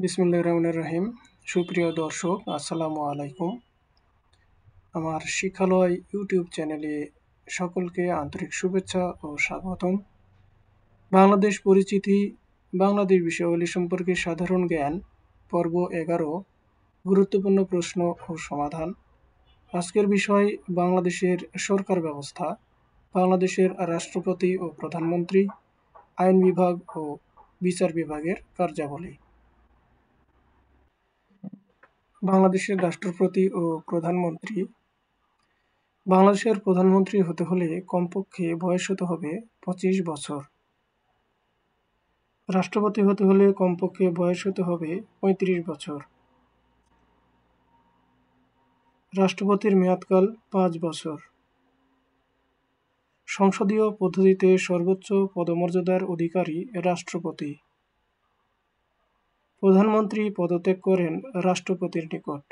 বিসমিল্লাহির রহমানির রহিম। সুপ্রিয় দর্শক, আসসালামু আলাইকুম। আমার শিক্ষালয় ইউটিউব চ্যানেলে সকলকে আন্তরিক শুভেচ্ছা ও স্বাগতম। বাংলাদেশ পরিচিতি, বাংলাদেশ বিষয়াবলী সম্পর্কে সাধারণ জ্ঞান, পর্ব 11, গুরুত্বপূর্ণ প্রশ্ন ও সমাধান। আজকের বিষয় বাংলাদেশের সরকার ব্যবস্থা, বাংলাদেশের রাষ্ট্রপতি ও প্রধানমন্ত্রী, আইন বিভাগ ও বিচার বিভাগের কার্যাবলী। বাংলাদেশের রাষ্ট্রপতি ও প্রধানমন্ত্রী। বাংলাদেশের প্রধানমন্ত্রী হতে হলে কমপক্ষে বয়স হতে হবে 25 বছর। রাষ্ট্রপতি হতে হলে কমপক্ষে বয়স হতে হবে 35 বছর। রাষ্ট্রপতির মেয়াদকাল 5 বছর। সংসদীয় পদ্ধতিতে সর্বোচ্চ পদমর্যাদার অধিকারী রাষ্ট্রপতি। প্রধানমন্ত্রী পদত্যাগ করেন রাষ্ট্রপতির নিকট।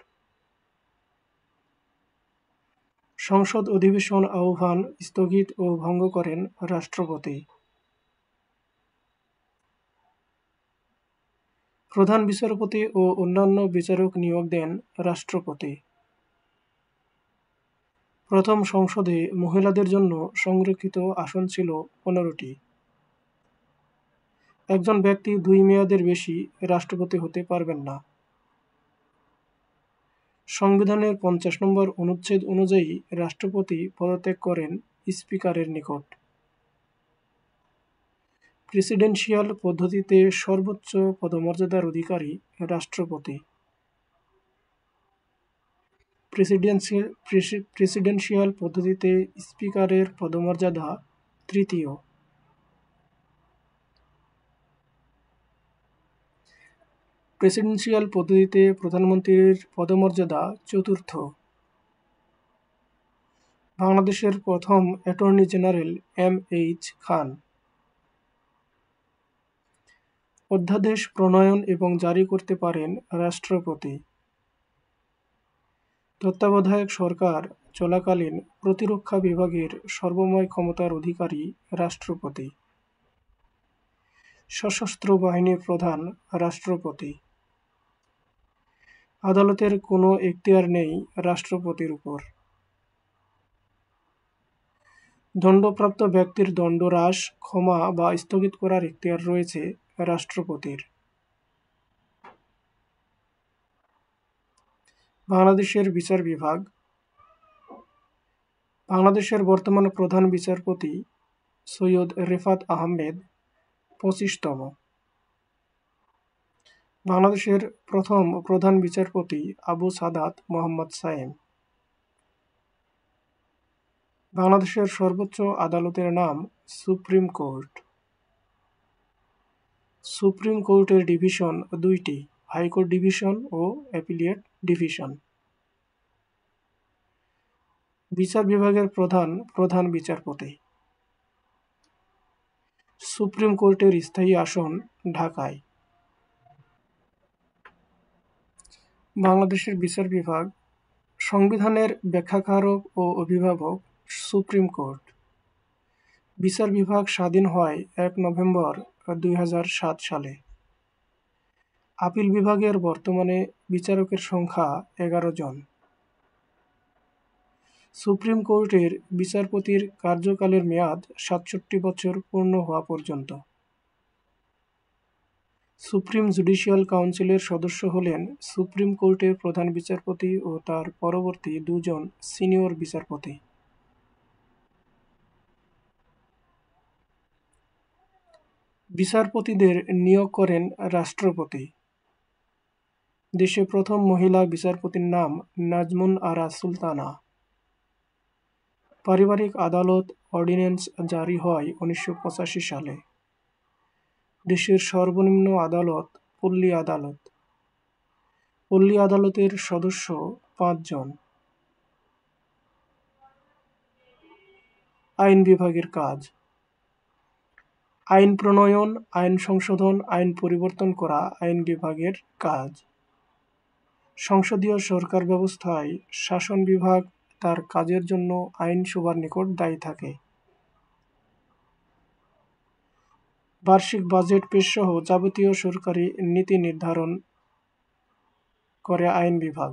সংসদ অধিবেশন আহ্বান, স্থগিত ও ভঙ্গ করেন রাষ্ট্রপতি। প্রধান বিচারপতি ও অন্যান্য বিচারক নিয়োগ দেন রাষ্ট্রপতি। প্রথম সংসদে মহিলাদের জন্য সংরক্ষিত আসন ছিল 15টি। একজন ব্যক্তি 2 মেয়াদের বেশি রাষ্ট্রপতি হতে পারবেন না। সংবিধানের 50 নম্বর অনুচ্ছেদ অনুযায়ী রাষ্ট্রপতি পদত্যাগ করেন স্পিকারের নিকট। প্রেসিডেন্সিয়াল পদ্ধতিতে সর্বোচ্চ পদমর্যাদার অধিকারী রাষ্ট্রপতি। প্রেসিডেন্সিয়াল পদ্ধতিতে স্পিকারের পদমর্যাদা তৃতীয়। প্রেসিডেন্সিয়াল পদ্ধতিতে প্রধানমন্ত্রীর পদমর্যাদা চতুর্থ। বাংলাদেশের প্রথম অ্যাটর্নি জেনারেল এম.এইচ. খান। অধ্যাদেশ প্রণয়ন এবং জারি করতে পারেন রাষ্ট্রপতি। তত্ত্বাবধায়ক সরকার চলাকালীন প্রতিরক্ষা বিভাগের সর্বময় ক্ষমতার অধিকারী রাষ্ট্রপতি। সশস্ত্র বাহিনীর প্রধান রাষ্ট্রপতি। আদালতের কোনো এখতিয়ার নেই রাষ্ট্রপতির উপর। দণ্ডপ্রাপ্ত ব্যক্তির দণ্ড হ্রাস, ক্ষমা বা স্থগিত করার এখতিয়ার রয়েছে রাষ্ট্রপতির। বাংলাদেশের বিচার বিভাগ। বাংলাদেশের বর্তমান প্রধান বিচারপতি সৈয়দ রেফাত আহমেদ 25তম। বাংলাদেশের প্রথম প্রধান বিচারপতি আবু সাদাত মোহাম্মদ সায়েম। বাংলাদেশের সর্বোচ্চ আদালতের নাম সুপ্রিম কোর্ট। সুপ্রিম কোর্টের ডিভিশন 2টি, হাইকোর্ট ডিভিশন ও অ্যাপিলিয়েট ডিভিশন। বিচার বিভাগের প্রধান বিচারপতি। সুপ্রিম কোর্টের স্থায়ী আসন ঢাকায়। বাংলাদেশের বিচার বিভাগ। সংবিধানের ব্যাখ্যাকারক ও অভিভাবক সুপ্রিম কোর্ট। বিচার বিভাগ স্বাধীন হয় 1 নভেম্বর 2007 সালে। আপিল বিভাগের বর্তমানে বিচারকের সংখ্যা 11 জন। সুপ্রিম কোর্টের বিচারপতির কার্যকালের মেয়াদ 67 বছর পূর্ণ হওয়া পর্যন্ত। সুপ্রিম জুডিশিয়াল কাউন্সিলের সদস্য হলেন সুপ্রিম কোর্টের প্রধান বিচারপতি ও তার পরবর্তী 2 জন সিনিয়র বিচারপতি। বিচারপতিদের নিয়োগ করেন রাষ্ট্রপতি। দেশে প্রথম মহিলা বিচারপতির নাম নাজমুন আরা সুলতানা। পারিবারিক আদালত অর্ডিন্যান্স জারি হয় 1985 সালে। দেশের সর্বনিম্ন আদালত পল্লী আদালত। পল্লী আদালতের সদস্য 5 জন। আইন বিভাগের কাজ। আইন প্রণয়ন, আইন সংশোধন, আইন পরিবর্তন করা আইন বিভাগের কাজ। সংসদীয় সরকার ব্যবস্থায় শাসন বিভাগ তার কাজের জন্য আইনসভার নিকট দায়ী থাকে। বার্ষিক বাজেট পেশ সহ যাবতীয় সরকারি নীতি নির্ধারণ করে আইন বিভাগ।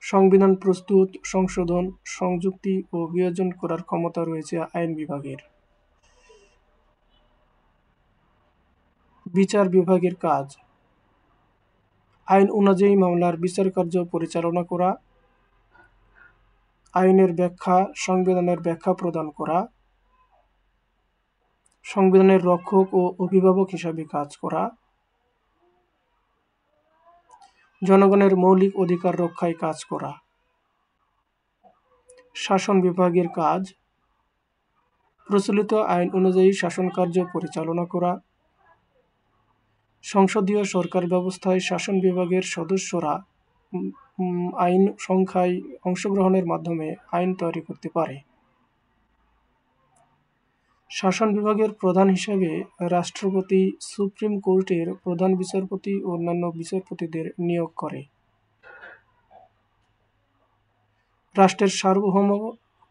সংবিধান প্রস্তুত, সংশোধন, সংযুক্তি ও বিয়োজন করার ক্ষমতা রয়েছে আইন বিভাগের। বিচার বিভাগের কাজ: আইন অনুযায়ী মামলার বিচারকার্য পরিচালনা করা, আইনের ব্যাখ্যা, সংবিধানের ব্যাখ্যা প্রদান করা, সংবিধানের রক্ষক ও অভিভাবক হিসাবে কাজ করা, জনগণের মৌলিক অধিকার রক্ষায় কাজ করা। শাসন বিভাগের কাজ: প্রচলিত আইন অনুযায়ী শাসন কার্য পরিচালনা করা, সংসদীয় সরকার ব্যবস্থায় শাসন বিভাগের সদস্যরা আইন সংখ্যায় অংশগ্রহণের মাধ্যমে আইন তৈরি করতে পারে। শাসন বিভাগের প্রধান হিসেবে রাষ্ট্রপতি সুপ্রিম কোর্টের প্রধান বিচারপতি ও অন্যান্য বিচারপতিদের নিয়োগ করে। রাষ্ট্রের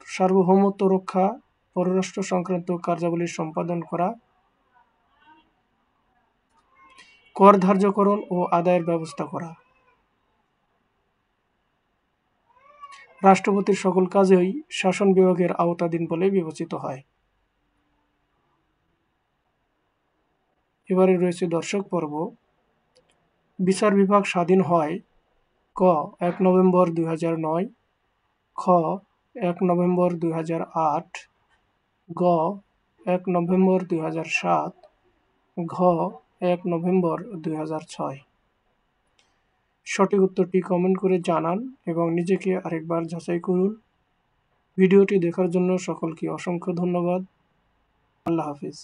সার্বভৌমত্ব রক্ষা, পররাষ্ট্র সংক্রান্ত কার্যাবলী সম্পাদন করা, কর ধার্যকরণ ও আদায়ের ব্যবস্থা করা। রাষ্ট্রপতির সকল কাজই শাসন বিভাগের আওতাধীন বলে বিবেচিত হয়। এবারে রয়েছে দর্শক পর্ব। বিচার বিভাগ স্বাধীন হয়: ক 1 নভেম্বর 2009, খ 1 নভেম্বর 2008, গ 1 নভেম্বর 2007, ঘ 1 নভেম্বর 2006। সঠিক উত্তরটি কমেন্ট করে জানান এবং নিজেকে আরেকবার যাচাই করুন। ভিডিওটি দেখার জন্য সকলকে অসংখ্য ধন্যবাদ। আল্লাহ হাফিজ।